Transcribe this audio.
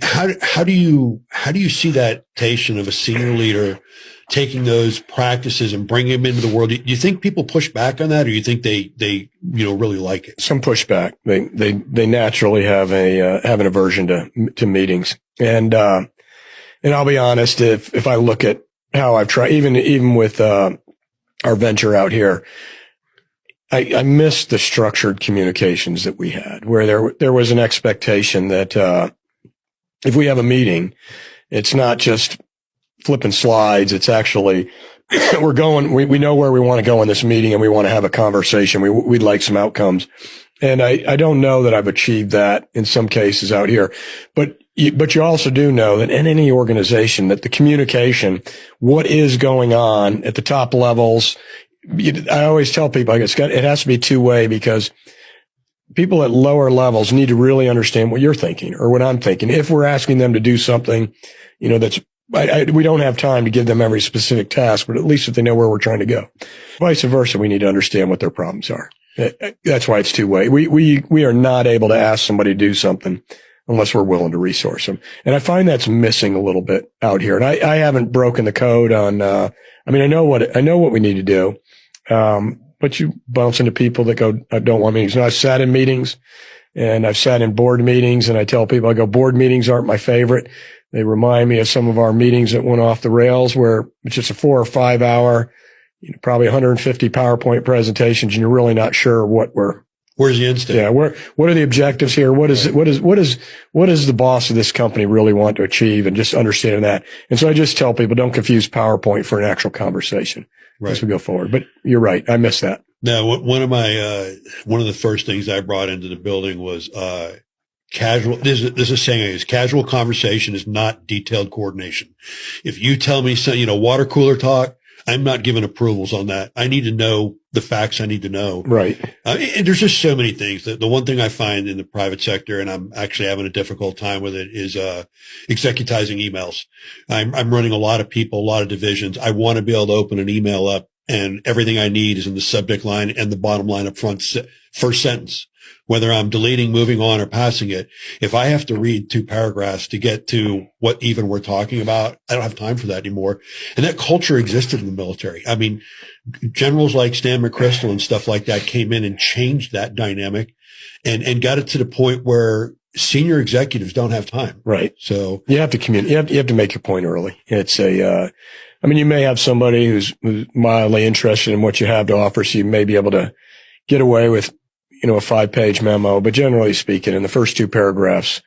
How do you see that adaptation of a senior leader taking those practices and bringing them into the world? Do you think people push back on that, or you think they really like it? Some pushback. They naturally have an aversion to meetings. And I'll be honest, if I look at how I've tried, even with, our venture out here, I miss the structured communications that we had, where there was an expectation that, if we have a meeting, it's not just flipping slides. It's actually, we know where we want to go in this meeting, and we want to have a conversation. We'd like some outcomes. And I don't know that I've achieved that in some cases out here, but you also do know that in any organization, that the communication, what is going on at the top levels, I always tell people it has to be two-way, because people at lower levels need to really understand what you're thinking or what I'm thinking. If we're asking them to do something, we don't have time to give them every specific task, but at least if they know where we're trying to go. Vice versa, we need to understand what their problems are. That's why it's two-way. We are not able to ask somebody to do something unless we're willing to resource them. And I find that's missing a little bit out here. And I haven't broken the code on, I know what we need to do. But you bounce into people that go, I don't want meetings. I've sat in meetings, and I've sat in board meetings, and I tell people, board meetings aren't my favorite. They remind me of some of our meetings that went off the rails, where it's just a 4 or 5 hour, probably 150 PowerPoint presentations, and you're really not sure where's the end state? Yeah. What are the objectives here? What does the boss of this company really want to achieve, and just understanding that. And so I just tell people, don't confuse PowerPoint for an actual conversation as we go forward. But you're right. I miss that. Now, one of the first things I brought into the building was, casual. There's a saying is casual conversation is not detailed coordination. If you tell me water cooler talk, I'm not giving approvals on that. I need to know the facts I need to know. Right. And there's just so many things. The one thing I find in the private sector, and I'm actually having a difficult time with it, is executizing emails. I'm running a lot of people, a lot of divisions. I want to be able to open an email up, and everything I need is in the subject line and the bottom line up front, first sentence. Whether I'm deleting, moving on, or passing it, if I have to read 2 paragraphs to get to what even we're talking about, I don't have time for that anymore. And that culture existed in the military. I mean, generals like Stan McChrystal and stuff like that came in and changed that dynamic and got it to the point where senior executives don't have time. Right. So you have to communicate. You have to make your point early. It's you may have somebody who's mildly interested in what you have to offer, so you may be able to get away with a 5-page memo, but generally speaking, in the first 2 paragraphs,